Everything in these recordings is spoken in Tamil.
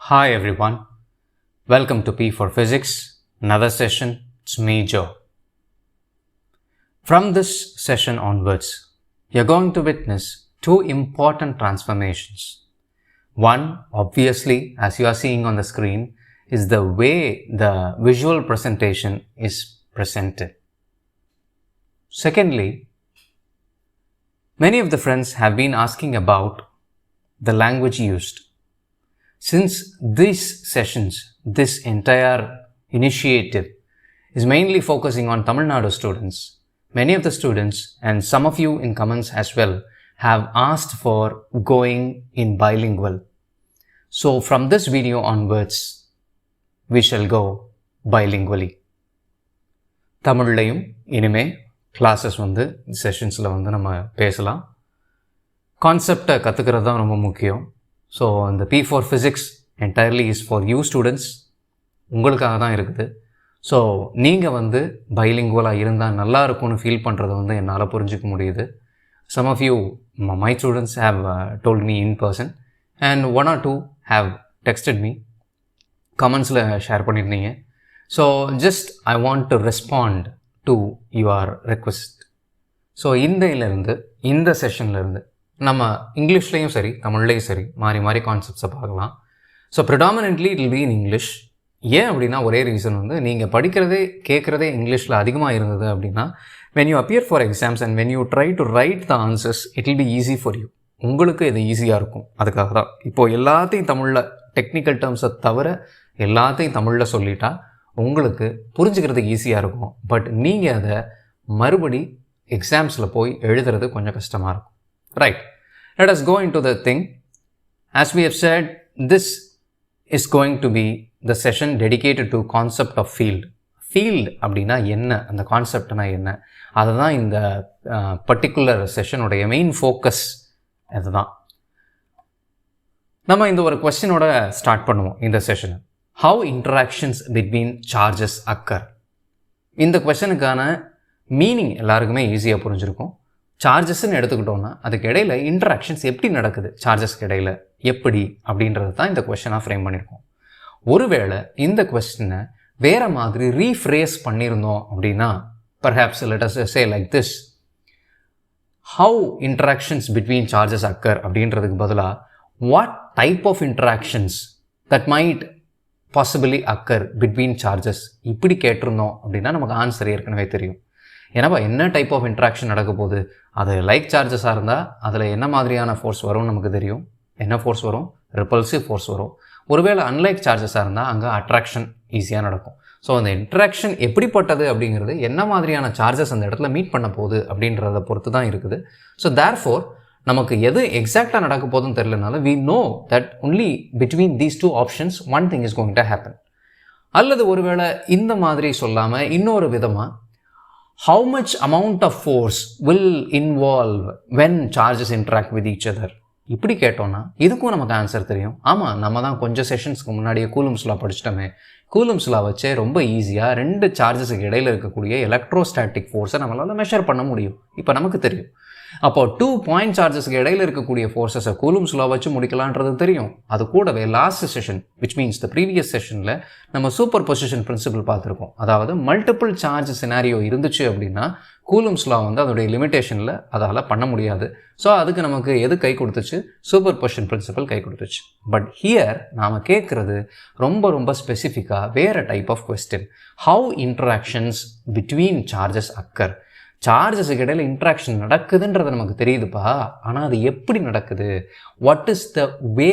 Hi everyone, welcome to P for Physics, another session. It's me, Joe. From this session onwards, you're going to witness two important transformations. One, obviously, as you are seeing on the screen, is the way the visual presentation is presented. Secondly, many of the friends have been asking about the language used. Since these sessions, this entire initiative is mainly focusing on Tamil Nadu students, many of the students and some of you in comments as well have asked for going in bilingual. So from this video onwards, we shall go bilingually. தமிழ்லையும் இனிமே கிளாஸஸ் செஷன்ஸில் நம்ம பேசலாம். கான்செப்டை கற்றுக்கிறது தான் ரொம்ப முக்கியம். ஸோ இந்த P for Physics entirely is for you students, உங்களுக்காக தான் இருக்குது. ஸோ நீங்கள் பைலிங்குவலாக இருந்தால் நல்லா இருக்கும்னு ஃபீல் பண்ணுறது என்னால் புரிஞ்சிக்க முடியுது. Some of you, my students have told me in person and one or two have texted me, கமெண்ட்ஸில் ஷேர் பண்ணியிருந்தீங்க. So just I want to respond to your request. So இந்த செஷன்லேருந்து நம்ம இங்கிலீஷ்லேயும் சரி தமிழ்லேயும் சரி மாறி மாறி கான்செப்ட்ஸை பார்க்கலாம். So predominantly it will be in English. ஏன் அப்படின்னா ஒரே ரீசன் நீங்கள் படிக்கிறதே கேட்குறதே இங்கிலீஷில் அதிகமாக இருந்தது அப்படின்னா when you appear for exams and when you try to write the answers, it will be easy for you. உங்களுக்கு இது ஈஸியாக இருக்கும். அதுக்காக தான் இப்போது எல்லாத்தையும் தமிழில் டெக்னிக்கல் டேர்ம்ஸை தவிர எல்லாத்தையும் தமிழில் சொல்லிட்டா உங்களுக்கு புரிஞ்சுக்கிறதுக்கு ஈஸியாக இருக்கும். பட் நீங்கள் அதை மறுபடி எக்ஸாம்ஸில் போய் எழுதுறது கொஞ்சம் கஷ்டமாக இருக்கும். Right. Let us go into the thing. As we have said, this is going to be the session dedicated to concept of field. Field அப்படின்னா என்ன, அந்த கான்செப்ட்னா என்ன, அதுதான் இந்த பர்டிகுலர் செஷனுடைய மெயின் ஃபோக்கஸ். அதுதான் நம்ம இந்த ஒரு கொஸ்டினோட ஸ்டார்ட் பண்ணுவோம் இந்த செஷனை. How interactions between charges occur. இந்த கொஸ்டினுக்கான மீனிங் எல்லாருக்குமே ஈஸியாக புரிஞ்சிருக்கும். சார்ஜஸ்ன்னு எடுத்துக்கிட்டோன்னா அதுக்கு இடையில் இன்ட்ராக்ஷன்ஸ் எப்படி நடக்குது, சார்ஜஸ்க்கு இடையில் எப்படி அப்படின்றது தான் இந்த கொஸ்டினாக ஃப்ரேம் பண்ணியிருக்கோம். ஒருவேளை இந்த கொஸ்டினை வேறு மாதிரி ரீஃப்ரேஸ் பண்ணியிருந்தோம் அப்படின்னா perhaps let us say like this, how interactions between charges occur அப்படின்றதுக்கு பதிலாக what type of interactions that might possibly occur between charges இப்படி கேட்டிருந்தோம் அப்படின்னா நமக்கு ஆன்சர் ஏற்கனவே தெரியும். ஏன்னாப்பா என்ன டைப் ஆஃப் இன்ட்ராக்ஷன் நடக்க போகுது, அது லைக் சார்ஜஸாக இருந்தால் அதில் என்ன மாதிரியான ஃபோர்ஸ் வரும்னு நமக்கு தெரியும். என்ன ஃபோர்ஸ் வரும், ரிப்பல்சிவ் ஃபோர்ஸ் வரும். ஒருவேளை அன்லைக் சார்ஜஸாக இருந்தால் அங்கே அட்ராக்ஷன் ஈஸியாக நடக்கும். ஸோ அந்த இன்ட்ராக்ஷன் எப்படிப்பட்டது அப்படிங்கிறது என்ன மாதிரியான சார்ஜஸ் அந்த இடத்துல மீட் பண்ண போகுது அப்படின்றத பொறுத்து தான் இருக்குது. ஸோ தேர்ஃபோர் நமக்கு எது எக்ஸாக்டாக நடக்க போகுதுன்னு தெரியலனால we know that only between these two options one thing is going to happen. அல்லது ஒருவேளை இந்த மாதிரி சொல்லாமல் இன்னொரு விதமாக how much amount of force will involve when charges interact with each other இப்படி கேட்டோன்னா இதுக்கும் நமக்கு ஆன்சர் தெரியும். ஆமாம், நம்ம தான் கொஞ்சம் செஷன்ஸ்க்கு முன்னாடியே கூலும்ஸ் லா படிச்சிட்டோமே. கூலும்ஸ் லா வச்சே ரொம்ப ஈஸியாக ரெண்டு சார்ஜஸுக்கு இடையில் இருக்கக்கூடிய எலக்ட்ரோஸ்டாட்டிக் ஃபோர்ஸை நம்மளால் மெஷர் பண்ண முடியும். இப்போ நமக்கு தெரியும். அப்போது 2 பாயிண்ட் சார்ஜஸ்க்கு இடையில் இருக்கக்கூடிய ஃபோர்ஸஸை கூலும்ஸ் லா வச்சு முடிக்கலான்றது தெரியும். அது கூடவே last session which means the previous செஷனில் நம்ம சூப்பர் பொசிஷன் பிரின்சிபல் பார்த்துருக்கோம். அதாவது மல்டிபிள் சார்ஜ் சினாரியோ இருந்துச்சு அப்படின்னா கூலும்ஸ் லா அதோடைய லிமிட்டேஷனில் அதால் பண்ண முடியாது. ஸோ அதுக்கு நமக்கு எது கை கொடுத்துச்சு, சூப்பர் பொசிஷன் பிரின்சிபல் கை கொடுத்துச்சு. பட் ஹியர் நாம் கேட்குறது ரொம்ப ரொம்ப ஸ்பெசிஃபிக்காக வேறு type of question. How interactions between charges occur. சார்ஜஸுக்கு இடையில் இன்ட்ராக்ஷன் நடக்குதுன்றது நமக்கு தெரியுதுப்பா, ஆனால் அது எப்படி நடக்குது, what is the way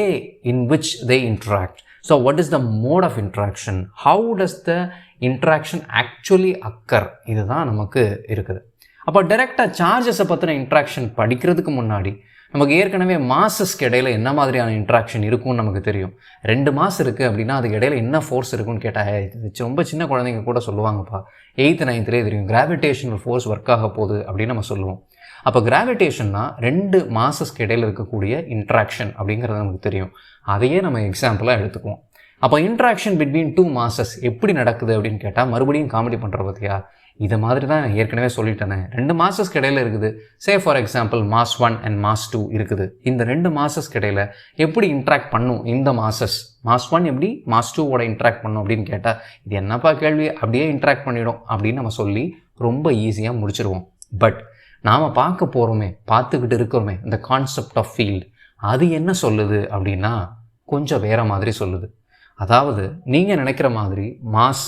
in which they interact. So what is the mode of interaction, how does the interaction actually occur, இதுதான் நமக்கு இருக்குது. அப்போ டைரெக்டாக சார்ஜஸை பற்றின இன்ட்ராக்ஷன் படிக்கிறதுக்கு முன்னாடி நமக்கு ஏற்கனவே மாசஸ்க்கு இடையில் என்ன மாதிரியான இன்ட்ராக்ஷன் இருக்கும்னு நமக்கு தெரியும். 2 மாஸ் இருக்குது அப்படின்னா அதுக்கு இடையில் என்ன ஃபோர்ஸ் இருக்குன்னு கேட்டால் இது ரொம்ப சின்ன குழந்தைங்க கூட சொல்லுவாங்கப்பா, 8th 9thலே தெரியும் கிராவிடேஷனல் ஃபோர்ஸ் ஒர்க் ஆக போகுது அப்படின்னு நம்ம சொல்லுவோம். அப்போ கிராவிடேஷன்னா 2 மாசஸ்க்கு இடையில் இருக்கக்கூடிய இன்ட்ராக்ஷன் அப்படிங்கிறது நமக்கு தெரியும். அதையே நம்ம எக்ஸாம்பிளாக எடுத்துக்குவோம். அப்போ இன்ட்ராக்ஷன் பிட்வீன் 2 மாசஸ் எப்படி நடக்குது அப்படின்னு கேட்டால் மறுபடியும் காமெடி பண்ணுற பார்த்தியா, இதை மாதிரி தான் நான் ஏற்கனவே சொல்லிட்டேனே, 2 மாசஸ்க்கு இடையில இருக்குது. Say for example mass 1 and mass 2 இருக்குது. இந்த 2 மாசஸ்க்கு இடையில எப்படி இன்ட்ராக்ட் பண்ணும் இந்த மாஸ் 1 எப்படி மாஸ் 2வோட இன்ட்ராக்ட் பண்ணும் அப்படின்னு கேட்டால், இது என்னப்பா கேள்வி, அப்படியே இன்ட்ராக்ட் பண்ணிடும் அப்படின்னு நம்ம சொல்லி ரொம்ப ஈஸியாக முடிச்சிருவோம். பட் நாம் பார்த்துக்கிட்டு இருக்கிறோமே இந்த கான்செப்ட் ஆஃப் ஃபீல்டு, அது என்ன சொல்லுது அப்படின்னா கொஞ்சம் வேறு மாதிரி சொல்லுது. அதாவது நீங்கள் நினைக்கிற மாதிரி மாஸ்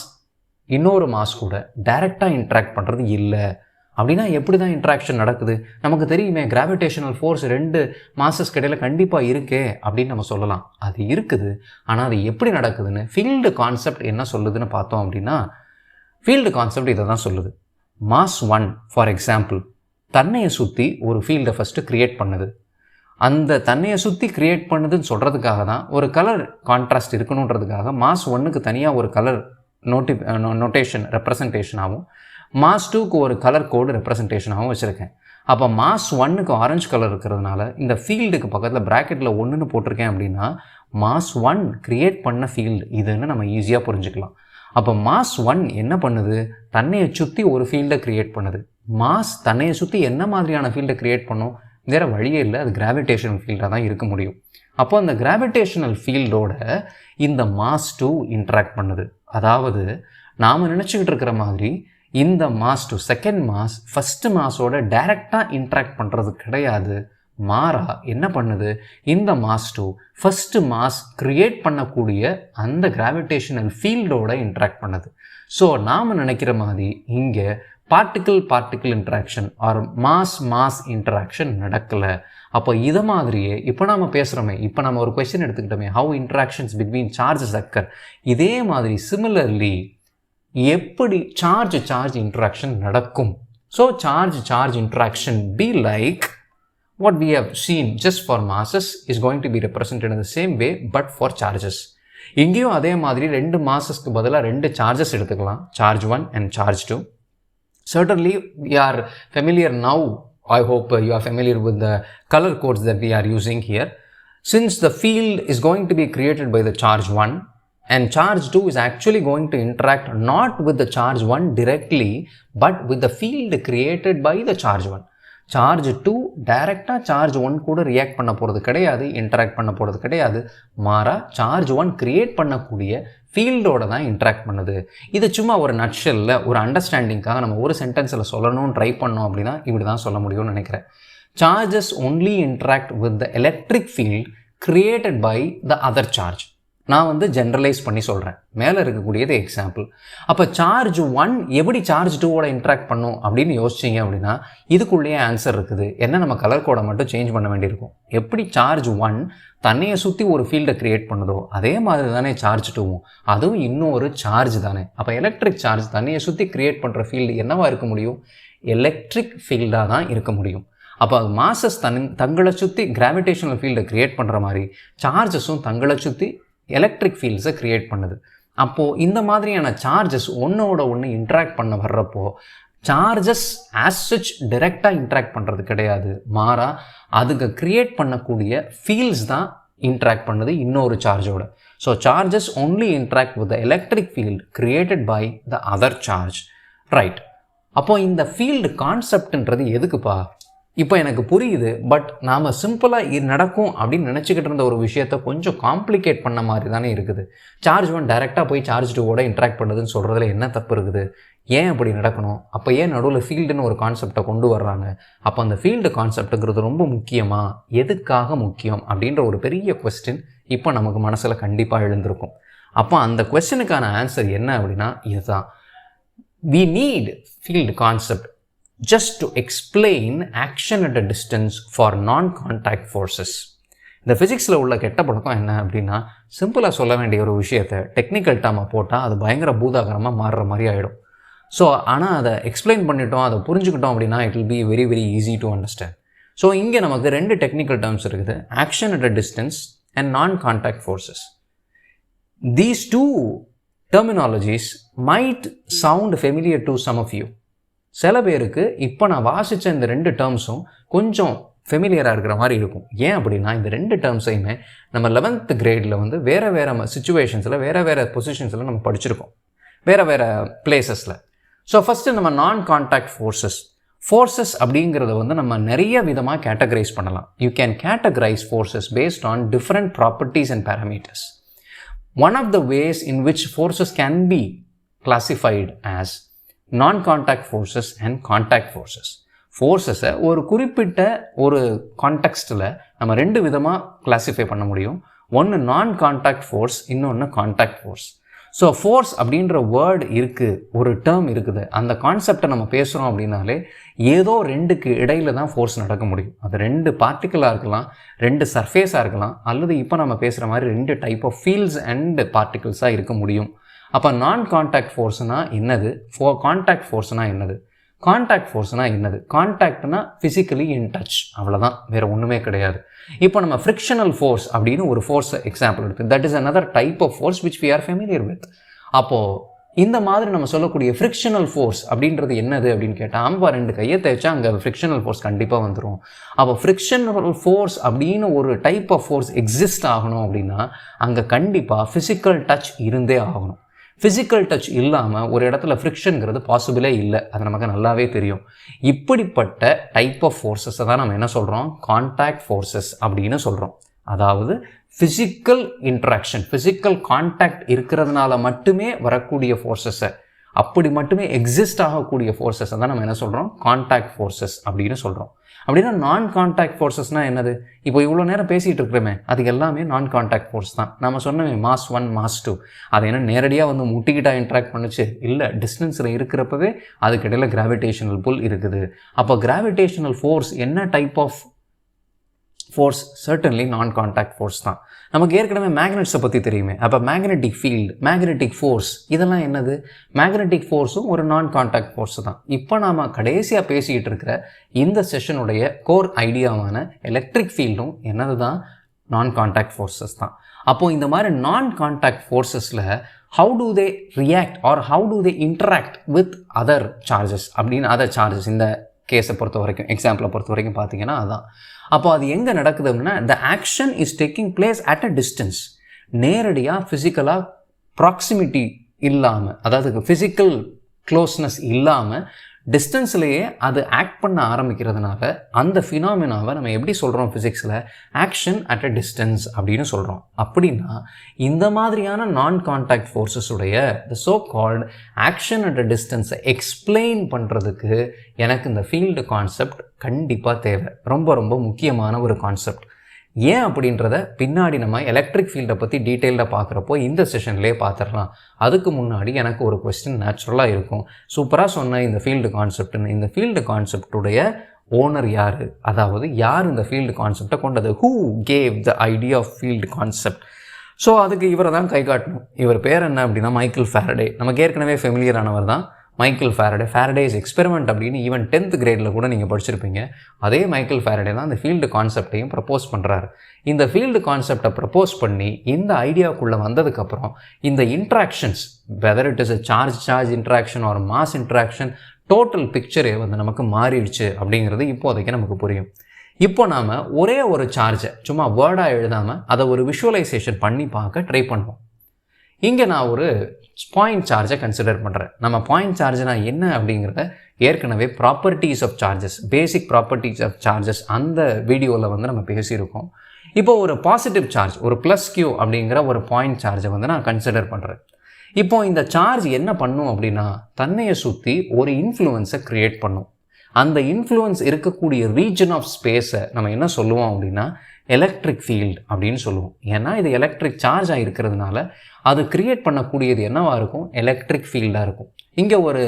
இன்னொரு மாஸ் கூட டைரெக்டாக இன்ட்ராக்ட் பண்ணுறது இல்லை. அப்படின்னா எப்படி தான் இன்ட்ராக்ஷன் நடக்குது? நமக்கு தெரியுமே, கிராவிடேஷனல் ஃபோர்ஸ் 2 மாசஸ்க்கு இடையில கண்டிப்பாக இருக்கே அப்படின்னு நம்ம சொல்லலாம். அது இருக்குது. ஆனால் அது எப்படி நடக்குதுன்னு ஃபீல்டு கான்செப்ட் என்ன சொல்லுதுன்னு பார்த்தோம் அப்படின்னா, ஃபீல்டு கான்செப்ட் இதை தான் சொல்லுது. மாஸ் 1 ஃபார் எக்ஸாம்பிள் தன்னையை சுற்றி ஒரு ஃபீல்டை ஃபஸ்ட்டு க்ரியேட் பண்ணுது. அந்த தன்னையை சுற்றி க்ரியேட் பண்ணுதுன்னு சொல்கிறதுக்காக தான் ஒரு கலர் கான்ட்ராஸ்ட் இருக்கணுன்றதுக்காக மாஸ் 1க்கு தனியாக ஒரு கலர் நோட்டேஷன் ரெப்ரசன்டேஷனாகவும் மாஸ் 2க்கு ஒரு கலர் கோடு ரெப்ரசன்டேஷனாகவும் வச்சுருக்கேன். அப்போ மாஸ் 1க்கு ஆரஞ்சு கலர் இருக்கிறதுனால இந்த ஃபீல்டுக்கு பக்கத்தில் ப்ராக்கெட்டில் 1ன்னு போட்டிருக்கேன் அப்படின்னா மாஸ் 1 க்ரியேட் பண்ண ஃபீல்டு இதுன்னு நம்ம ஈஸியாக புரிஞ்சுக்கலாம். அப்போ மாஸ் 1 என்ன பண்ணுது? தன்னையை சுற்றி ஒரு ஃபீல்டை க்ரியேட் பண்ணுது. மாஸ் தன்னையை சுற்றி என்ன மாதிரியான ஃபீல்டை க்ரியேட் பண்ணும்? வேறு வழியே இல்லை, அது கிராவிடேஷனல் ஃபீல்டாக தான் இருக்க முடியும். அப்போ அந்த கிராவிடேஷனல் ஃபீல்டோட இந்த மாஸ் 2 இன்ட்ராக்ட் பண்ணுது. அதாவது நாம் நினச்சிக்கிட்டு இருக்கிற மாதிரி இந்த மாஸ் 2 செகண்ட் மாஸ் ஃபஸ்ட்டு மாஸோட டைரெக்டாக இன்ட்ராக்ட் பண்ணுறது கிடையாது. மாறா என்ன பண்ணுது? இந்த மாஸ் 2 ஃபஸ்ட்டு மாஸ் க்ரியேட் பண்ணக்கூடிய அந்த கிராவிடேஷனல் ஃபீல்டோட இன்ட்ராக்ட் பண்ணுது. ஸோ நாம் நினைக்கிற மாதிரி இங்கே particle interaction or mass interaction நடக்கலை. அப்போ இதை மாதிரியே இப்போ நாம் பேசுகிறோமே, இப்போ நம்ம ஒரு கொஸ்டின் எடுத்துக்கிட்டோமே, how interactions between charges occur, இதே மாதிரி சிமிலர்லி எப்படி சார்ஜ் இன்ட்ராக்ஷன் நடக்கும்? So charge interaction be like what we have seen just for masses is going to be represented in the same way but for charges. இங்கேயும் அதே மாதிரி 2 மாசஸ்க்கு பதிலாக 2 சார்ஜஸ் எடுத்துக்கலாம், charge 1 and charge 2. Certainly we are familiar now, I hope you are familiar with the color codes that we are using here. Since the field is going to be created by the charge 1 and charge 2 is actually going to interact not with the charge 1 directly but with the field created by the charge 1. Charge 2 டைரெக்டாக சார்ஜ் 1 கூட ரியாக்ட் பண்ண போகிறது கிடையாது, இன்ட்ராக்ட் பண்ண போகிறது கிடையாது. மாறா சார்ஜ் 1 க்ரியேட் பண்ணக்கூடிய ஃபீல்டோட தான் இன்ட்ராக்ட் பண்ணுது. இது சும்மா ஒரு நட்ஷெல்லில் ஒரு அண்டர்ஸ்டாண்டிங்காக நம்ம ஒரு சென்டென்ஸில் சொல்லணும்னு ட்ரை பண்ணோம் அப்படின்னா இப்படி தான் சொல்ல முடியும்னு நினைக்கிறேன். Charges only interact with the electric field created by the other charge. நான் ஜென்ரலைஸ் பண்ணி சொல்கிறேன், மேலே இருக்கக்கூடியது எக்ஸாம்பிள். அப்போ சார்ஜ் 1 எப்படி சார்ஜ் 2வோட இன்ட்ராக்ட் பண்ணும் அப்படின்னு யோசிச்சிங்க அப்படின்னா இதுக்குள்ளேயே ஆன்சர் இருக்குது. என்ன, நம்ம கலர் கோடை மட்டும் சேஞ்ச் பண்ண வேண்டியிருக்கும். எப்படி சார்ஜ் 1 தன்னையை சுற்றி ஒரு ஃபீல்டை க்ரியேட் பண்ணுதோ அதே மாதிரி தானே சார்ஜ் 2வும், அதுவும் இன்னொரு சார்ஜ் தானே. அப்போ எலக்ட்ரிக் சார்ஜ் தன்னையை சுற்றி க்ரியேட் பண்ணுற ஃபீல்டு என்னவா இருக்க முடியும்? எலக்ட்ரிக் ஃபீல்டாக தான் இருக்க முடியும். அப்போ மாசஸ் தங்களை சுற்றி கிராவிடேஷனல் ஃபீல்டை க்ரியேட் பண்ணுற மாதிரி சார்ஜஸும் தங்களை சுற்றி எலக்ட்ரிக் ஃபீல்ட்ஸை க்ரியேட் பண்ணுது. அப்போது இந்த மாதிரியான சார்ஜஸ் ஒன்றோட ஒன்று இன்ட்ராக்ட் பண்ண வர்றப்போ சார்ஜஸ் ஆஸ் சச் டைரெக்டாக இன்ட்ராக்ட் பண்ணுறது கிடையாது. மாறா அதுக்கு க்ரியேட் பண்ணக்கூடிய ஃபீல்ட்ஸ் தான் இன்ட்ராக்ட் பண்ணுது இன்னொரு சார்ஜோட. So charges only interact with the electric field created by the other charge, right? அப்போது இந்த ஃபீல்டு கான்செப்ட்ன்றது எதுக்குப்பா? இப்போ எனக்கு புரியுது, பட் நாம் சிம்பிளாக இது நடக்கும் அப்படின்னு நினச்சிக்கிட்டு இருந்த ஒரு விஷயத்தை கொஞ்சம் காம்ப்ளிகேட் பண்ண மாதிரி தானே இருக்குது. சார்ஜ் 1 டைரெக்டாக போய் சார்ஜ் 2வோட இன்ட்ராக்ட் பண்ணுறதுன்னு சொல்கிறதுல என்ன தப்பு இருக்குது? ஏன் அப்படி நடக்கணும்? அப்போ ஏன் நடுவில் ஃபீல்டுன்னு ஒரு கான்செப்டை கொண்டு வர்றாங்க? அப்போ அந்த ஃபீல்டு கான்செப்ட்டுங்கிறது ரொம்ப முக்கியமாக, எதுக்காக முக்கியம் அப்படின்ற ஒரு பெரிய கொஸ்டின் இப்போ நமக்கு மனசில் கண்டிப்பாக எழுந்திருக்கும். அப்போ அந்த கொஸ்டினுக்கான ஆன்சர் என்ன அப்படின்னா இதுதான். we need field concept just to explain action at a distance for non-contact forces. இந்த ஃபிசிக்ஸில் உள்ள கெட்ட பழக்கம் என்ன அப்படின்னா, சிம்பிளாக சொல்ல வேண்டிய ஒரு விஷயத்தை டெக்னிக்கல் டேர்மாக போட்டால் அது பயங்கர பூதாகரமாக மாறுற மாதிரி ஆகிடும். ஸோ ஆனால் அதை எக்ஸ்பிளைன் பண்ணிட்டோம், அதை புரிஞ்சுக்கிட்டோம் அப்படின்னா it will be very very easy to understand. So இங்கே நமக்கு 2 டெக்னிக்கல் டேர்ம்ஸ் இருக்குது, action at a distance and non contact forces. These two terminologies might sound familiar to some of you. சில பேருக்கு இப்போ நான் வாசித்த இந்த 2 டேர்ம்ஸும் கொஞ்சம் ஃபெமிலியராக இருக்கிற மாதிரி இருக்கும். ஏன் அப்படின்னா இந்த 2 டேர்ம்ஸையுமே நம்ம 11th கிரேடில் வேறு சுச்சுவேஷன்ஸில் வேறு பொசிஷன்ஸில் நம்ம படிச்சிருக்கோம், வேறு பிளேசஸில். ஸோ ஃபஸ்ட்டு நம்ம நான் கான்டாக்ட் ஃபோர்ஸஸ் அப்படிங்கிறத வந்து நம்ம நிறைய விதமாக கேட்டகரைஸ் பண்ணலாம். You can categorise forces based on different properties and parameters. One of the ways in which forces can be classified as non contact forces and contact forces. ஃபோர்ஸஸை ஒரு குறிப்பிட்ட ஒரு கான்டெக்ஸ்டில் நம்ம ரெண்டு விதமாக கிளாஸிஃபை பண்ண முடியும். ஒன்று நான்-கான்டாக்ட் ஃபோர்ஸ், இன்னொன்று கான்டாக்ட் ஃபோர்ஸ். ஸோ ஃபோர்ஸ் அப்படின்ற வேர்டு இருக்குது, ஒரு டேர்ம் இருக்குது. அந்த கான்செப்டை நம்ம பேசுகிறோம் அப்படின்னாலே ஏதோ ரெண்டுக்கு இடையில தான் ஃபோர்ஸ் நடக்க முடியும். அது ரெண்டு பார்ட்டிக்கலாக இருக்கலாம், ரெண்டு சர்ஃபேஸாக இருக்கலாம், அல்லது இப்போ நம்ம பேசுகிற மாதிரி ரெண்டு டைப் ஆஃப் ஃபீல்ட்ஸ் அண்ட் பார்ட்டிகல்ஸாக இருக்க முடியும். அப்போ நான் கான்டாக்ட் ஃபோர்ஸ்னால் என்னது, கான்டாக்ட் ஃபோர்ஸ்னால் என்னது, கான்டாக்ட் ஃபோர்ஸ்னால் என்னது? கான்டாக்ட்னா ஃபிசிக்கலி இன் டச், அவ்வளோதான், வேறு ஒன்றுமே கிடையாது. இப்போ நம்ம ஃப்ரிக்ஷனல் ஃபோர்ஸ் அப்படின்னு ஒரு ஃபோர்ஸை எக்ஸாம்பிள் எடுத்து, that is another type of force which we are familiar with. அப்போது இந்த மாதிரி நம்ம சொல்லக்கூடிய ஃப்ரிக்ஷனல் ஃபோர்ஸ் அப்படின்றது என்னது அப்படின்னு கேட்டால், அம்பா ரெண்டு கையை தேய்ச்சா அங்கே ஃப்ரிக்ஷனல் ஃபோர்ஸ் கண்டிப்பாக வந்துடும். அப்போ ஃப்ரிக்ஷனல் ஃபோர்ஸ் அப்படின்னு ஒரு டைப் ஆஃப் ஃபோர்ஸ் எக்ஸிஸ்ட் ஆகணும் அப்படின்னா அங்கே கண்டிப்பாக ஃபிசிக்கல் டச் இருந்தே ஆகணும். ஃபிசிக்கல் டச் இல்லாமல் ஒரு இடத்துல ஃப்ரிக்ஷனுங்கிறது பாசிபிளே இல்லை, அது நமக்கு நல்லாவே தெரியும். இப்படிப்பட்ட டைப் ஆஃப் ஃபோர்ஸஸை தான் நம்ம என்ன சொல்கிறோம், கான்டாக்ட் ஃபோர்ஸஸ் அப்படின்னு சொல்கிறோம். அதாவது ஃபிசிக்கல் இன்ட்ராக்ஷன், ஃபிசிக்கல் கான்டாக்ட் இருக்கிறதுனால மட்டுமே வரக்கூடிய ஃபோர்ஸஸை, அப்படி மட்டுமே எக்ஸிஸ்ட் ஆகக்கூடிய ஃபோர்ஸஸை தான் நம்ம என்ன சொல்கிறோம், கான்டாக்ட் ஃபோர்ஸஸ் அப்படின்னு சொல்கிறோம். அப்படின்னா நான் கான்டாக்ட் ஃபோர்ஸஸ்னால் என்னது? இப்போ இவ்வளோ நேரம் பேசிகிட்டு இருக்கிறோமே, அது எல்லாமே நான் கான்டாக்ட் ஃபோர்ஸ் தான். நம்ம சொன்னோமே மாஸ் 1 மாஸ் 2, அது என்ன நேரடியாக வந்து முட்டிக்கிட்டாக இன்ட்ராக்ட் பண்ணுச்சு? இல்லை, டிஸ்டன்ஸில் இருக்கிறப்பவே அதுக்கிடையில் கிராவிடேஷனல் புல் இருக்குது. அப்போ கிராவிடேஷனல் ஃபோர்ஸ் என்ன டைப் ஆஃப் ஃபோர்ஸ்? சர்டன்லி நான் கான்டாக்ட் ஃபோர்ஸ் தான். நமக்கு ஏற்கனவே மேக்னெட்ஸை பற்றி தெரியுமே, அப்போ மேக்னெட்டிக் ஃபீல்டு, மேக்னெட்டிக் ஃபோர்ஸ், இதெல்லாம் என்னது? மேக்னெட்டிக் ஃபோர்ஸும் ஒரு நான் கான்டாக்ட் ஃபோர்ஸ் தான். இப்போ நாம் கடைசியாக பேசிக்கிட்டு இருக்கிற இந்த செஷனுடைய கோர் ஐடியாவான எலக்ட்ரிக் ஃபீல்டும் என்னது தான்? நான் கான்டாக்ட் ஃபோர்ஸஸ் தான். அப்போது இந்த மாதிரி நான் contact ஃபோர்ஸஸில் how do they react or how do they interact with other charges அப்படின்னு, அதர் சார்ஜஸ் இந்த கேஸை பொறுத்த வரைக்கும், எக்ஸாம்பிளை பொறுத்த வரைக்கும் பார்த்தீங்கன்னா அதுதான். அப்போ அது எங்கே நடக்குது அப்படின்னா, the action is taking place at a distance. நேரடியாக ஃபிசிக்கலாக ப்ராக்சிமிட்டி இல்லாமல், அதாவது ஃபிசிக்கல் க்ளோஸ்னஸ் இல்லாமல் டிஸ்டன்ஸ்லேயே அது ஆக்ட் பண்ண ஆரம்பிக்கிறதுனால அந்த ஃபினாமினாவை நம்ம எப்படி சொல்கிறோம் ஃபிசிக்ஸில், ஆக்ஷன் அட் அ டிஸ்டன்ஸ் அப்படின்னு சொல்கிறோம். அப்படின்னா இந்த மாதிரியான நான் கான்டாக்ட் ஃபோர்ஸஸுடைய the so called action at a டிஸ்டன்ஸை எக்ஸ்பிளைன் பண்ணுறதுக்கு எனக்கு இந்த ஃபீல்டு கான்செப்ட் கண்டிப்பாக தேவை. ரொம்ப ரொம்ப முக்கியமான ஒரு கான்செப்ட். ஏன் அப்படின்றத பின்னாடி நம்ம எலக்ட்ரிக் ஃபீல்டை பற்றி டீட்டெயிலாக பார்க்குறப்போ இந்த செஷன்லேயே பார்த்துடலாம். அதுக்கு முன்னாடி எனக்கு ஒரு கொஸ்டின் நேச்சுரலாக இருக்கும். சூப்பராக சொன்ன இந்த ஃபீல்டு கான்செப்ட்னு, இந்த ஃபீல்டு கான்செப்டுடைய ஓனர் யார், அதாவது யார் இந்த ஃபீல்டு கான்செப்டை கொண்டது, who gave the idea of field concept. So அதுக்கு இவரை தான் கை காட்டணும். இவர் பேர் என்ன அப்படின்னா மைக்கேல் ஃபாரடே. நமக்கு ஏற்கனவே ஃபெமிலியரானவர் தான் மைக்கேல் ஃபாரடே. ஃபாரடேஸ் எக்ஸ்பெரிமெண்ட் அப்படின்னு ஈவன் 10th கிரேடில் கூட நீங்கள் படிச்சிருப்பீங்க. அதே மைக்கேல் ஃபாரடே தான் இந்த ஃபீல்டு கான்செப்டையும் ப்ரப்போஸ் பண்ணுறாரு. இந்த ஃபீல்டு கான்செப்டை ப்ரப்போஸ் பண்ணி இந்த ஐடியாவுக்குள்ளே வந்ததுக்கப்புறம் இந்த interactions, whether it is a charge interaction or mass interaction, total பிக்சரே வந்து நமக்கு மாறிடுச்சு அப்படிங்கிறது இப்போதைக்கு நமக்கு புரியும். இப்போ நாம் ஒரே ஒரு சார்ஜை சும்மா வேர்டாக எழுதாமல் அதை ஒரு விஷுவலைசேஷன் பண்ணி பார்க்க ட்ரை பண்ணுவோம். இங்கே நான் ஒரு பாயிண்ட் சார்ஜை கன்சிடர் பண்ணுறேன். நம்ம பாயிண்ட் சார்ஜ்னா என்ன அப்படிங்கிறத ஏற்கனவே properties of charges, basic properties of charges அந்த வீடியோவில் வந்து நம்ம பேசியிருக்கோம். இப்போ ஒரு பாசிட்டிவ் சார்ஜ், ஒரு ப்ளஸ் கியூ அப்படிங்கிற ஒரு பாயிண்ட் சார்ஜை வந்து நான் கன்சிடர் பண்ணுறேன். இப்போ இந்த சார்ஜ் என்ன பண்ணும் அப்படின்னா, தன்னையை சுற்றி ஒரு இன்ஃப்ளூயன்ஸை க்ரியேட் பண்ணும். அந்த இன்ஃப்ளூயன்ஸ் இருக்கக்கூடிய ரீஜன் ஆஃப் ஸ்பேஸை நம்ம என்ன சொல்லுவோம் அப்படின்னா எலக்ட்ரிக் ஃபீல்டு அப்படின்னு சொல்லுவோம். ஏன்னா இது எலக்ட்ரிக் சார்ஜாக இருக்கிறதுனால அது க்ரியேட் பண்ணக்கூடியது என்னவாக இருக்கும், எலக்ட்ரிக் ஃபீல்டாக இருக்கும். இங்கே ஒரு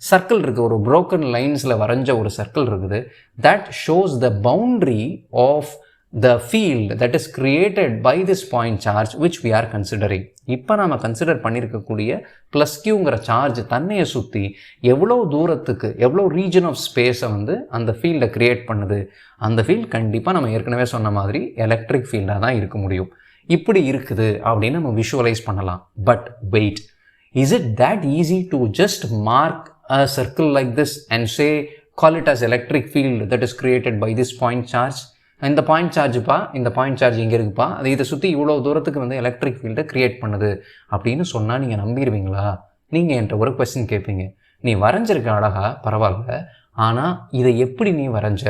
சர்க்கிள் இருக்குது, ஒரு ப்ரோக்கன் லைன்ஸில் வரைஞ்ச ஒரு சர்க்கிள் இருக்குது. That shows the boundary of the field that is created by this point charge which we are considering. இப்போ நாம் கன்சிடர் பண்ணியிருக்கக்கூடிய ப்ளஸ் கியூங்கிற சார்ஜ் தன்னையை சுற்றி எவ்வளோ தூரத்துக்கு, எவ்வளோ ரீஜன் ஆஃப் ஸ்பேஸை வந்து அந்த ஃபீல்டை க்ரியேட் பண்ணுது. அந்த ஃபீல்ட் கண்டிப்பாக நம்ம ஏற்கனவே சொன்ன மாதிரி எலக்ட்ரிக் ஃபீல்டாக தான் இருக்க முடியும். இப்படி இருக்குது அப்படின்னு நம்ம விஷுவலைஸ் பண்ணலாம். But wait, is it that easy to just mark a circle like this and say call it as electric field that is created by this point charge? இந்த பாயிண்ட் சார்ஜுப்பா, இந்த பாயிண்ட் சார்ஜ் இங்கே இருக்குப்பா, அது இதை சுற்றி இவ்வளோ தூரத்துக்கு வந்து எலக்ட்ரிக் ஃபீல்டை க்ரியேட் பண்ணுது அப்படின்னு சொன்னால் நீங்கள் நம்பிடுவீங்களா? நீங்கள் என்கிட்ட ஒரு கொஸ்டின் கேட்பீங்க, நீ வரைஞ்சிருக்க அழகா, பரவாயில்ல. ஆனால் இதை எப்படி நீ வரைஞ்ச,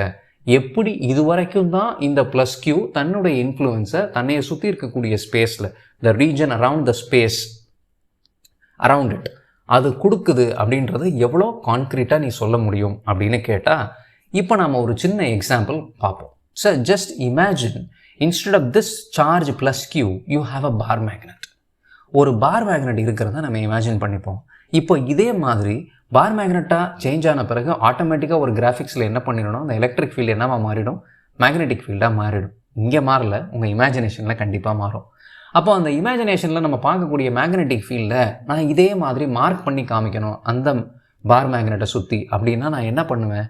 எப்படி இது வரைக்கும் தான் இந்த ப்ளஸ் கியூ தன்னுடைய இன்ஃப்ளூயன்ஸை தன்னையை சுற்றி இருக்கக்கூடிய ஸ்பேஸில், the region around the space around it, அது கொடுக்குது அப்படின்றது எவ்வளோ கான்க்ரீட்டாக நீ சொல்ல முடியும் அப்படின்னு கேட்டால், இப்போ நாம் ஒரு சின்ன எக்ஸாம்பிள் பார்ப்போம். Sir, just imagine, instead of this charge plus Q you have a bar magnet. ஒரு பார் மேக்னெட் இருக்கிறத நம்ம இமேஜின் பண்ணிப்போம். இப்போ இதே மாதிரி பார் மேக்னெட்டாக சேஞ்ச் ஆன பிறகு ஆட்டோமேட்டிக்காக ஒரு கிராஃபிக்ஸில் என்ன பண்ணிடணும், அந்த எலக்ட்ரிக் ஃபீல்டு என்னவா மாறிடும், மேக்னெட்டிக் ஃபீல்டாக மாறிடும். இங்கே மாறல, உங்கள் இமேஜினேஷனில் கண்டிப்பாக மாறும். அப்போ அந்த இமேஜினேஷனில் நம்ம பார்க்கக்கூடிய மேக்னெட்டிக் ஃபீல்டை நான் இதே மாதிரி மார்க் பண்ணி காமிக்கணும் அந்த பார் மேக்னெட்டை சுற்றி அப்படின்னா நான் என்ன பண்ணுவேன்?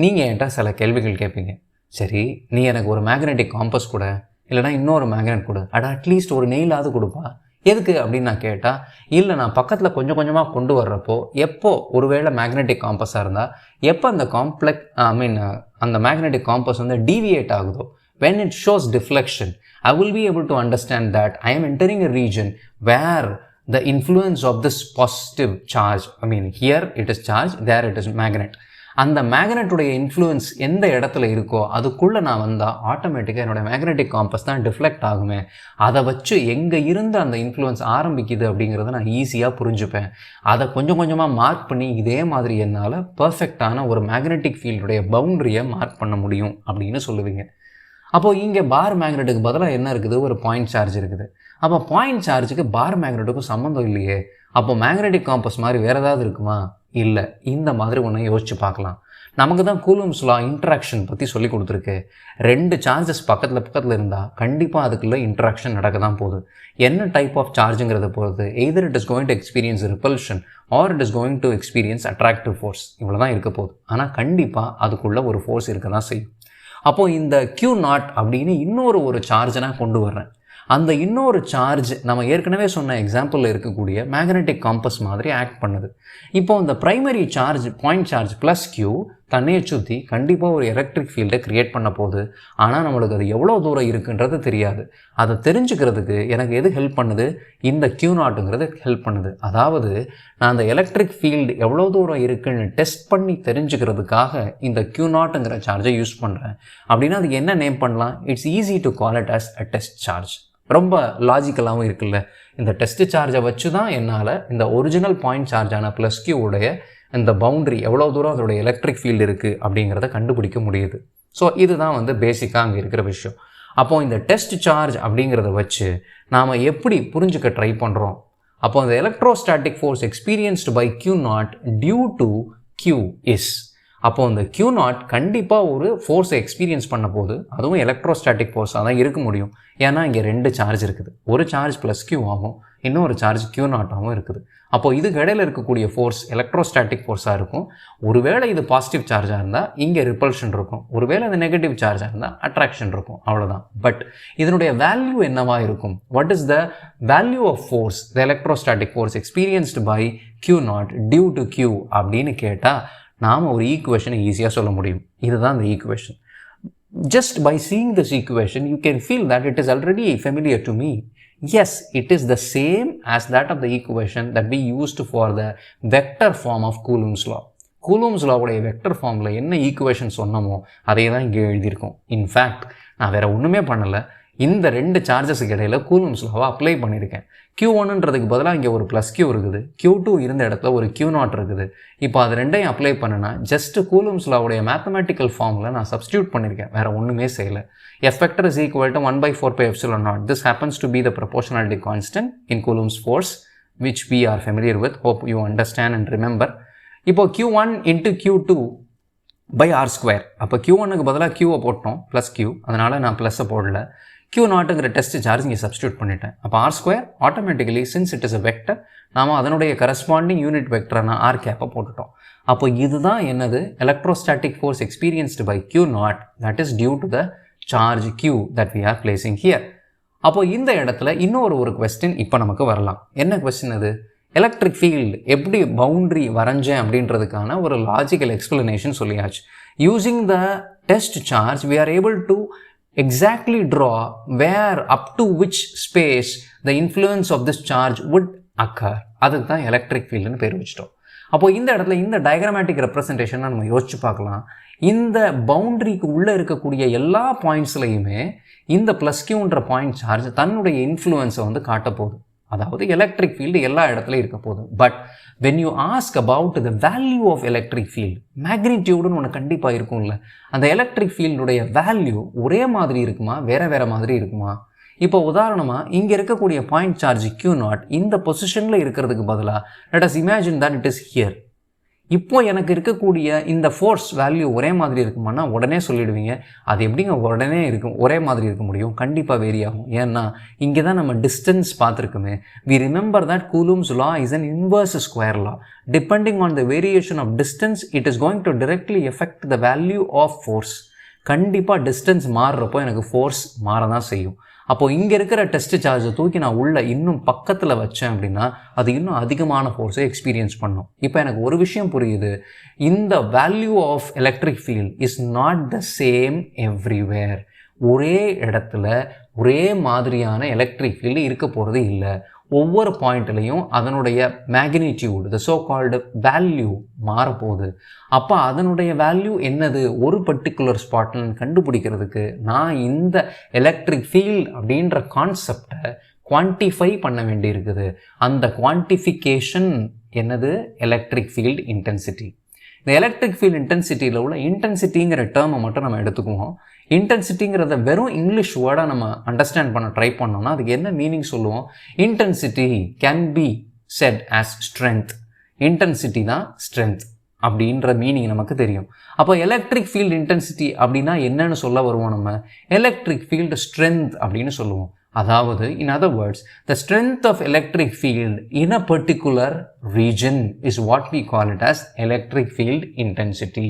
நீங்கள் என்கிட்ட சில கேள்விகள் கேட்பீங்க. சரி, நீ எனக்கு ஒரு மேக்னெட்டிக் காம்பஸ் கூட, இல்லைனா இன்னொரு மேக்னெட் கொடு, அட்லீஸ்ட் ஒரு நெயிலாவது கொடுப்பா. எதுக்கு அப்படின்னு நான் கேட்டால், இல்லை நான் பக்கத்தில் கொஞ்சம் கொஞ்சமாக கொண்டு வர்றப்போ எப்போ ஒருவேளை மேக்னெட்டிக் காம்பஸாக இருந்தால் எப்போ அந்த அந்த மேக்னெட்டிக் காம்பஸ் வந்து டீவியேட் ஆகுதோ, when it shows deflection, I will be able to understand that I am entering a region where the influence of this positive charge, here it is charge, there it is magnet. அந்த மேக்னெட்டுடைய இன்ஃப்ளூயன்ஸ் எந்த இடத்துல இருக்கோ அதுக்குள்ளே நான் வந்தால் ஆட்டோமேட்டிக்காக என்னோடய மேக்னெட்டிக் காம்பஸ் தான் டிஃப்ளெக்ட் ஆகுமே. அதை வச்சு எங்கே இருந்து அந்த இன்ஃப்ளூயன்ஸ் ஆரம்பிக்குது அப்படிங்கிறத நான் ஈஸியாக புரிஞ்சுப்பேன். அதை கொஞ்சம் கொஞ்சமாக மார்க் பண்ணி இதே மாதிரி என்னால் பர்ஃபெக்டான ஒரு மேக்னெட்டிக் ஃபீல்டுடைய பவுண்ட்ரியை மார்க் பண்ண முடியும் அப்படின்னு சொல்லுவீங்க. அப்போது இங்கே பார் மேக்னெட்டுக்கு பதிலாக என்ன இருக்குது, ஒரு பாயிண்ட் சார்ஜ் இருக்குது. அப்போ பாயிண்ட் சார்ஜுக்கு பார் மேக்னெட்டுக்கும் சம்மந்தம் இல்லையே. அப்போ மேக்னெட்டிக் காம்பஸ் மாதிரி வேறு ஏதாவது இருக்குமா? இல்லை. இந்த மாதிரி ஒன்று யோசிச்சு பார்க்கலாம். நமக்கு தான் கூலும்ஸ் லா இன்ட்ராக்ஷன் பற்றி சொல்லி கொடுத்துருக்கு. 2 சார்ஜஸ் பக்கத்தில் இருந்தால் கண்டிப்பாக அதுக்குள்ளே இன்ட்ராக்ஷன் நடக்க தான் போகுது. என்ன டைப் ஆஃப் சார்ஜுங்கிறத பொறுத்து either it is going to experience repulsion R it is going to experience attractive force. இவ்வளோ தான் இருக்க போகுது. ஆனால் கண்டிப்பாக அதுக்குள்ளே ஒரு ஃபோர்ஸ் இருக்க தான் செய்யும். அப்போது இந்த Q0 அப்படின்னு இன்னொரு சார்ஜை நான் கொண்டு வர்றேன். அந்த இன்னொரு சார்ஜ் நம்ம ஏற்கனவே சொன்ன எக்ஸாம்பிளில் இருக்கக்கூடிய மேக்னெட்டிக் காம்பஸ் மாதிரி ஆக்ட் பண்ணுது. இப்போ இந்த primary charge point charge plus q தன்னையை சுற்றி கண்டிப்பாக ஒரு எலக்ட்ரிக் ஃபீல்டை க்ரியேட் பண்ண போகுது. ஆனால் நம்மளுக்கு அது எவ்வளோ தூரம் இருக்குன்றது தெரியாது. அதை தெரிஞ்சுக்கிறதுக்கு எனக்கு எது ஹெல்ப் பண்ணுது, இந்த Q0ங்கிறது ஹெல்ப் பண்ணுது. அதாவது நான் அந்த எலக்ட்ரிக் ஃபீல்டு எவ்வளோ தூரம் இருக்குன்னு டெஸ்ட் பண்ணி தெரிஞ்சுக்கிறதுக்காக இந்த Q0ங்கிற சார்ஜை யூஸ் பண்ணுறேன். அப்படின்னா அதுக்கு என்ன நேம் பண்ணலாம்? It's easy to call it as a test charge. ரொம்ப லாஜிக்கலாகவும் இருக்குல்ல. இந்த டெஸ்ட் சார்ஜை வச்சு தான் என்னால் இந்த ஒரிஜினல் பாயிண்ட் சார்ஜான ப்ளஸ் கியூடைய இந்த பவுண்ட்ரி எவ்வளோ தூரம் அதோடைய எலக்ட்ரிக் ஃபீல்டு இருக்குது அப்படிங்கிறத கண்டுபிடிக்க முடியுது. ஸோ இதுதான் பேசிக்காக அங்கே இருக்கிற விஷயம். அப்போது இந்த டெஸ்ட் சார்ஜ் அப்படிங்கிறத வச்சு நாம் எப்படி புரிஞ்சுக்க ட்ரை பண்ணுறோம்? அப்போ அந்த electrostatic force experienced by Q0 due to Q is. அப்போது அந்த Q0 கண்டிப்பாக ஒரு ஃபோர்ஸை எக்ஸ்பீரியன்ஸ் பண்ண போது அதுவும் எலக்ட்ரோஸ்டாட்டிக் ஃபோர்ஸாக தான் இருக்க முடியும். ஏன்னா இங்கே 2 சார்ஜ் இருக்குது. ஒரு சார்ஜ் ப்ளஸ் கியூ ஆகும், இன்னொரு சார்ஜ் Q0 ஆகவும் இருக்குது. அப்போது இதுக்கு இடையில் இருக்கக்கூடிய ஃபோர்ஸ் எலக்ட்ரோஸ்டாட்டிக் ஃபோர்ஸாக இருக்கும். ஒருவேளை இது பாசிட்டிவ் சார்ஜாக இருந்தால் இங்கே ரிப்பல்ஷன் இருக்கும், ஒருவேளை இது நெகட்டிவ் சார்ஜாக இருந்தால் அட்ராக்ஷன் இருக்கும், அவ்வளோதான். பட் இதனுடைய வேல்யூ என்னவாக இருக்கும்? What is the value of force, the electrostatic force experienced by Q0 due to Q அப்படின்னு கேட்டால் நாம் ஒரு ஈக்குவேஷனை ஈஸியாக சொல்ல முடியும். இதுதான் இந்த equation. Just by seeing this equation, you can feel that it is already familiar to me. Yes, it is the same as that of the equation that we used for the vector form of Coulomb's law. Coulomb's law உடைய வெக்டர் ஃபார்மில் என்ன ஈக்குவேஷன் சொன்னமோ அதே தான் இங்கே எழுதியிருக்கோம். இன்ஃபேக்ட் நான் வேறு ஒன்றுமே பண்ணலை. இந்த 2 சார்ஜஸுக்கு இடையில் கூலும்ஸ் லாவை அப்ளை பண்ணியிருக்கேன். Q1ன்றதுக்கு பதிலாக இங்கே ஒரு ப்ளஸ் கியூ இருக்குது, Q2 இருந்த இடத்துல ஒரு Q0 இருக்குது. இப்போ அது 2ஐயும் அப்ளை பண்ணனா ஜஸ்ட் கூலும்ஸ் லாவுடைய மேத்தமெட்டிக்கல் ஃபார்மில் நான் சப்ஸ்டியூட் பண்ணியிருக்கேன், வேறு ஒன்றுமே செய்யலை. F vector is equal to 1/4πε0. This happens to be the proportionality constant in Coulomb's force, which we are familiar with. Hope you understand and remember. இப்போ Q1 into Q2 by R². அப்போ Q1க்கு பதிலாக Qவை போட்டோம், ப்ளஸ் கியூ, அதனால் நான் ப்ளஸ்ஸை போடல. Q0ங்கிற டெஸ்ட் சார்ஜ் இங்கே சப்ஸ்டியூட் பண்ணிட்டேன். அப்போ R² automatically since it is a vector, நாம் அதனுடைய கரஸ்பாண்டிங் யூனிட் வெக்டரான R∗ போட்டுட்டோம். அப்போ இதுதான் என்னது electrostatic force experienced by Q0, that is due to the charge Q that we are placing here. அப்போ இந்த இடத்துல இன்னொரு கொஸ்டின் இப்போ நமக்கு வரலாம். என்ன கொஸ்டின் அது? எலக்ட்ரிக் ஃபீல்டு எப்படி பவுண்ட்ரி வரைஞ்சேன் அப்படின்றதுக்கான ஒரு லாஜிக்கல் எக்ஸ்பிளனேஷன் சொல்லியாச்சு. Using the test charge we are able to exactly draw where up to which space the influence of this charge would occur. அதுக்கு தான் எலக்ட்ரிக் ஃபீல்டுன்னு பேர் வச்சிட்டோம். அப்போது இந்த இடத்துல இந்த டயக்ராமேட்டிக் ரெப்ரசன்டேஷனை நம்ம யோசிச்சு பார்க்கலாம். இந்த பவுண்ட்ரிக்கு உள்ளே இருக்கக்கூடிய எல்லா பாயிண்ட்ஸ்லையுமே இந்த ப்ளஸ் கியூன்ற பாயிண்ட் சார்ஜ் தன்னுடைய இன்ஃப்ளூயன்ஸை வந்து காட்டப்போகுது. அதாவது எலக்ட்ரிக் ஃபீல்டு எல்லா இடத்துலையும் இருக்க போகுது. But when you ask about the value of electric field, மேக்னிடியூடுன்னு ஒன்று கண்டிப்பாக இருக்கும்ல, அந்த எலக்ட்ரிக் ஃபீல்டுடைய வேல்யூ ஒரே மாதிரி இருக்குமா, வேறு மாதிரி இருக்குமா? இப்போ உதாரணமாக இங்கே இருக்கக்கூடிய பாயிண்ட் சார்ஜ் Q0 இந்த பொசிஷனில் இருக்கிறதுக்கு பதிலாக let us imagine that it is here. இப்போ எனக்கு இருக்கக்கூடிய இந்த ஃபோர்ஸ் வேல்யூ ஒரே மாதிரி இருக்குமானா உடனே சொல்லிடுவீங்க. அது எப்படிங்க உடனே இருக்கும் ஒரே மாதிரி இருக்க முடியும்? கண்டிப்பாக வேரி ஆகும். ஏன்னா இங்கே தான் நம்ம டிஸ்டன்ஸ் பார்த்துருக்குமே. We remember that Coulomb's law is an inverse square law. Depending on the variation of distance it is going to directly effect the value of force. கண்டிப்பாக டிஸ்டன்ஸ் மாறுறப்போ எனக்கு ஃபோர்ஸ் மாற தான் செய்யும். அப்போது இங்கே இருக்கிற டெஸ்ட் சார்ஜை தூக்கி நான் உள்ளே இன்னும் பக்கத்தில் வச்சேன் அப்படின்னா அது இன்னும் அதிகமான ஃபோர்ஸை எக்ஸ்பீரியன்ஸ் பண்ணும். இப்போ எனக்கு ஒரு விஷயம் புரியுது. இந்த value of electric field is not the same everywhere. ஒரே இடத்துல ஒரே மாதிரியான எலக்ட்ரிக் ஃபீல்டு இருக்க போகிறது இல்லை. ஒவ்வொரு பாயிண்ட்லையும் அதனுடைய மேக்னிடியூட் த சோ கால்டு வேல்யூ மாறப்போகுது. அப்போ அதனுடைய வேல்யூ என்னது ஒரு பர்டிகுலர் ஸ்பாட்டில் கண்டுபிடிக்கிறதுக்கு நான் இந்த எலக்ட்ரிக் ஃபீல்ட் அப்படின்ற கான்செப்டை குவான்டிஃபை பண்ண வேண்டியிருக்குது. அந்த குவான்டிஃபிகேஷன் என்னது? Electric field intensity. இந்த எலக்ட்ரிக் ஃபீல்டு இன்டென்சிட்டியில் உள்ள இன்டென்சிட்டிங்கிற டேர்மை மட்டும் நம்ம எடுத்துக்குவோம். இன்டென்சிட்டிங்கிறத வெறும் இங்கிலீஷ் வேர்டாக நம்ம அண்டர்ஸ்டாண்ட் பண்ண ட்ரை பண்ணோம்னா அதுக்கு என்ன மீனிங் சொல்லுவோம்? Intensity can be set as strength. Intensity தான் ஸ்ட்ரென்த் அப்படின்ற மீனிங் நமக்கு தெரியும். அப்போ எலக்ட்ரிக் ஃபீல்டு இன்டென்சிட்டி அப்படின்னா என்னன்னு சொல்ல வருவோம்? நம்ம எலக்ட்ரிக் ஃபீல்டு ஸ்ட்ரென்த் அப்படின்னு சொல்லுவோம். அதாவது in other words the strength of electric field in a particular region is what we call it as electric field intensity.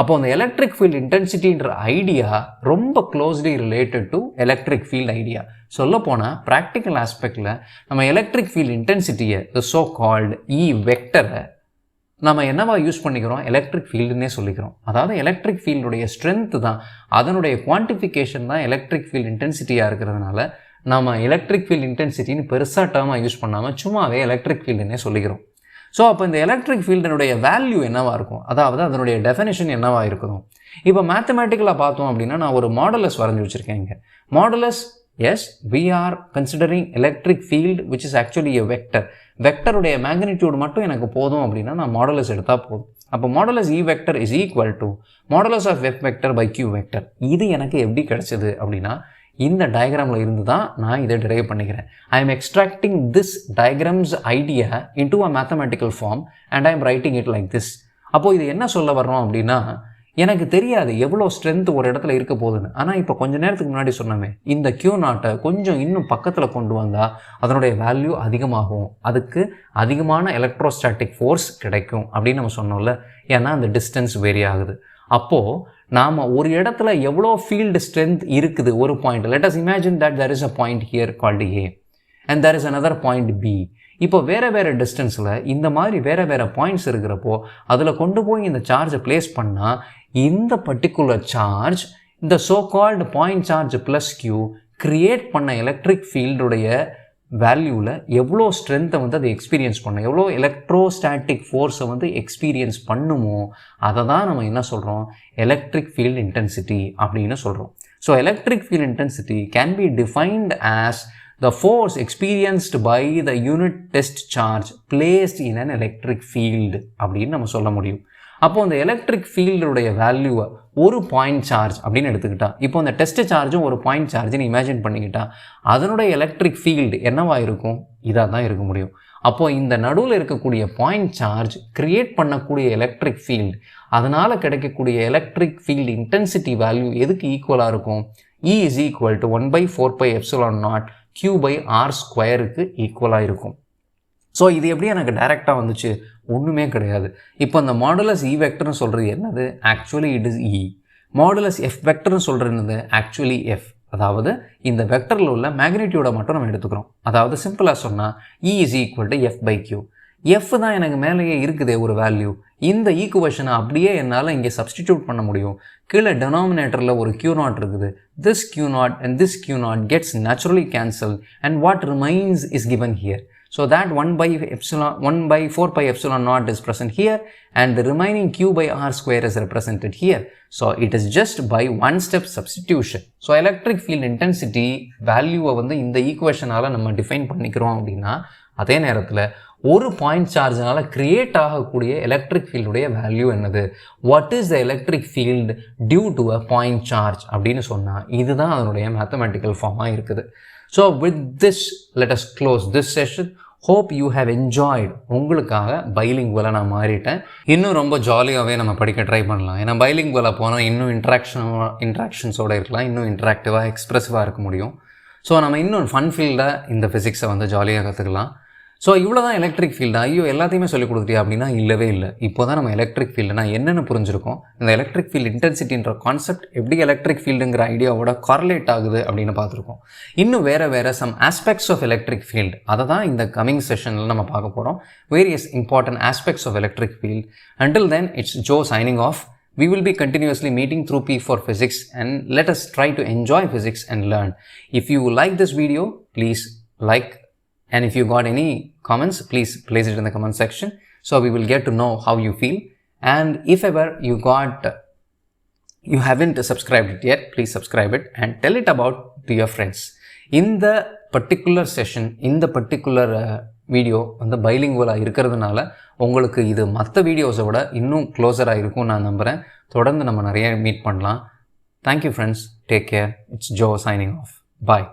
அப்போ அந்த எலக்ட்ரிக் ஃபீல்டு இன்டென்சிட்டின்ற ஐடியா ரொம்ப closely related to electric field idea. சொல்லப்போனால் ப்ராக்டிக்கல் ஆஸ்பெக்டில் நம்ம எலக்ட்ரிக் ஃபீல்டு இன்டென்சிட்டியை ஸோ கால்டு இ வெக்டரை நம்ம என்னவா யூஸ் பண்ணிக்கிறோம்? எலக்ட்ரிக் ஃபீல்டுன்னே சொல்லிக்கிறோம். அதாவது எலக்ட்ரிக் ஃபீல்டுடைய ஸ்ட்ரென்த்து தான், அதனுடைய குவான்டிஃபிகேஷன் தான் எலக்ட்ரிக் ஃபீல்டு இன்டென்சிட்டியாக இருக்கிறதுனால நம்ம எலக்ட்ரிக் ஃபீல்டு இன்டென்சிட்டின்னு பெருசாக டேர்மாக யூஸ் பண்ணாமல் சும்மாவே எலக்ட்ரிக் ஃபீல்டுன்னே சொல்லிக்கிறோம். ஸோ அப்போ இந்த எலக்ட்ரிக் ஃபீல்டினுடைய வேல்யூ என்னவாக இருக்கும்? அதாவது அதனுடைய டெஃபினேஷன் என்னவாக இருக்கணும்? இப்போ மேத்தமேட்டிக்கலாக பார்த்தோம் அப்படின்னா நான் ஒரு மாடுலஸ் வரைஞ்சி வச்சுருக்கேன். இங்கே modulus as we are considering electric field which is actually a vector. வெக்டருடைய மேக்னிடியூட் மட்டும் எனக்கு போதும் அப்படின்னா நான் மாடுலஸ் எடுத்தால் போதும். அப்போ modulus E vector is equal to modulus of F vector by q vector. இது எனக்கு எப்படி கிடைச்சது அப்படின்னா இந்த டயக்ராமில் இருந்து தான் நான் இதை டிரைவ் பண்ணிக்கிறேன். I am extracting this diagrams idea into a mathematical form and I am writing it like this. அப்போது இது என்ன சொல்ல வர்றோம் அப்படின்னா எனக்கு தெரியாது எவ்வளோ ஸ்ட்ரென்த் ஒரு இடத்துல இருக்க போகுதுன்னு. ஆனால் இப்போ கொஞ்சம் நேரத்துக்கு முன்னாடி சொன்னோமே, இந்த Q0 கொஞ்சம் இன்னும் பக்கத்தில் கொண்டு வந்தால் அதனுடைய வேல்யூ அதிகமாகும், அதுக்கு அதிகமான எலக்ட்ரோஸ்டாட்டிக் ஃபோர்ஸ் கிடைக்கும் அப்படின்னு நம்ம சொன்னோம்ல. ஏன்னா அந்த டிஸ்டன்ஸ் வேரி ஆகுது. அப்போது நாம் ஒரு இடத்துல எவ்வளோ ஃபீல்டு ஸ்ட்ரென்த் இருக்குது ஒரு point. Let us imagine that there is a point here called A and there is another point B. இப்போ வேறு டிஸ்டன்ஸில் இந்த மாதிரி வேறு பாயிண்ட்ஸ் இருக்கிறப்போ அதில் கொண்டு போய் இந்த சார்ஜை ப்ளேஸ் பண்ணால் இந்த பர்டிகுலர் சார்ஜ் இந்த so called point charge plus Q create பண்ண எலக்ட்ரிக் ஃபீல்டுடைய வேல்யூவில் எவ்வளோ ஸ்ட்ரென்த்தை வந்து அதை எக்ஸ்பீரியன்ஸ் பண்ணும், எவ்வளோ எலக்ட்ரோஸ்டாட்டிக் ஃபோர்ஸை வந்து எக்ஸ்பீரியன்ஸ் பண்ணுமோ அதை தான் நம்ம என்ன சொல்கிறோம்? எலக்ட்ரிக் ஃபீல்டு இன்டென்சிட்டி அப்படின்னு சொல்கிறோம். So electric field intensity can be defined as the force experienced by the unit test charge placed in an electric field அப்படின்னு நம்ம சொல்ல முடியும். அப்போ அந்த எலக்ட்ரிக் ஃபீல்டுடைய வேல்யூவை ஒரு பாயிண்ட் சார்ஜ் அப்படின்னு எடுத்துக்கிட்டா, இப்போ அந்த டெஸ்ட் சார்ஜும் ஒரு பாயிண்ட் சார்ஜ்னு இமேஜின் பண்ணிக்கிட்டா அதனுடைய எலக்ட்ரிக் ஃபீல்டு என்னவாக இருக்கும்? இதாக தான் இருக்க முடியும். அப்போது இந்த நடுவில் இருக்கக்கூடிய பாயிண்ட் சார்ஜ் கிரியேட் பண்ணக்கூடிய எலக்ட்ரிக் ஃபீல்டு, அதனால் கிடைக்கக்கூடிய எலக்ட்ரிக் ஃபீல்டு இன்டென்சிட்டி வேல்யூ எதுக்கு ஈக்குவலாக இருக்கும்? E is equal to 1/4πε0 Q/r² ஈக்குவலாக இருக்கும். ஸோ இது எப்படி எனக்கு டைரெக்டாக வந்துச்சு? ஒன்றுமே கிடையாது. இப்போ இந்த மாடுலஸ் இ வெக்டர்னு சொல்கிறது என்னது? Actually it is E. Modulus F வெக்டர்னு சொல்கிறது என்னது? Actually F. அதாவது இந்த வெக்டரில் உள்ள மேக்னிடியூடை மட்டும் நம்ம எடுத்துக்கிறோம். அதாவது சிம்பிளாக சொன்னால் E is equal to F/Q. F தான் எனக்கு மேலேயே இருக்குதே ஒரு வேல்யூ. இந்த ஈக்குவேஷனை அப்படியே என்னால் இங்கே சப்ஸ்டிடியூட் பண்ண முடியும். கீழே டெனாமினேட்டரில் ஒரு Q0 இருக்குது. This Q0 and this Q0 gets naturally cancelled and what remains is given here. So that 1 by 4 pi epsilon naught is present here, and the remaining q by r square is represented here. So it is just by one step substitution. So electric field intensity value வந்து இந்த ஈக்குவேஷனால நம்ம டிஃபைன் பண்ணிக்கிறோம் அப்படின்னா, அதே நேரத்தில் ஒரு பாயிண்ட் சார்ஜனால கிரியேட் ஆகக்கூடிய எலக்ட்ரிக் ஃபீல்டுடைய வேல்யூ என்னது, what is the electric field due to a point charge அப்படின்னு சொன்னால் இதுதான் அதனுடைய மேத்தமெட்டிக்கல் ஃபார்மாக இருக்குது. So with this let us close this session. Hope you have enjoyed. உங்களுக்காக பைலிங்குவலாக நான் மாறிட்டேன். இன்னும் ரொம்ப ஜாலியாகவே நம்ம படிக்க ட்ரை பண்ணலாம். ஏன்னா பைலிங்குவலாக போனால் இன்னும் இன்ட்ராக்ஷன்ஸோடு இருக்கலாம், இன்னும் இன்ட்ராக்டிவாக எக்ஸ்ப்ரெசிவாக இருக்க முடியும். ஸோ நம்ம இன்னும் ஃபன் ஃபீல்டாக இந்த ஃபிசிக்ஸை வந்து ஜாலியாக கற்றுக்கலாம். ஸோ இவ்வளோ தான் எலக்ட்ரிக் ஃபீல்டு. ஐயோ எல்லாத்தையுமே சொல்லிக் கொடுத்துட்டியா அப்படின்னா இல்லவே இல்லை. இப்போ தான் நம்ம எலக்ட்ரிக் ஃபீல்டுனா என்னென்னு புரிஞ்சிருக்கோம். இந்த எலக்ட்ரிக் ஃபீல்டு இன்டென்சிட்டின்ற கான்செப்ட் எப்படி எலக்ட்ரிக் ஃபீல்டுங்கிற ஐடியாவோட கார்லேட் ஆகுது அப்படின்னு பார்த்துருக்கோம். இன்னும் வேறு some aspects of electric field அதை தான் இந்த கமிங் செஷனில் நம்ம பார்க்க போகிறோம். Various important aspects of electric field. Until then, it's Joe signing off. We will be continuously meeting through P4 Physics, and let us try to enjoy physics and learn. If you like this video, please like, and if you got any comments, please place it in the comment section so we will get to know how you feel. And if ever you haven't subscribed it yet, please subscribe it and tell it about to your friends. In the particular session, in the particular video வந்து பைலிங்குவலாக இருக்கிறதுனால உங்களுக்கு இது மற்ற வீடியோஸை விட இன்னும் க்ளோஸராக இருக்கும் நான் நம்புகிறேன். தொடர்ந்து நம்ம நிறைய மீட் பண்ணலாம். Thank you friends, take care. It's Joe signing off. Bye.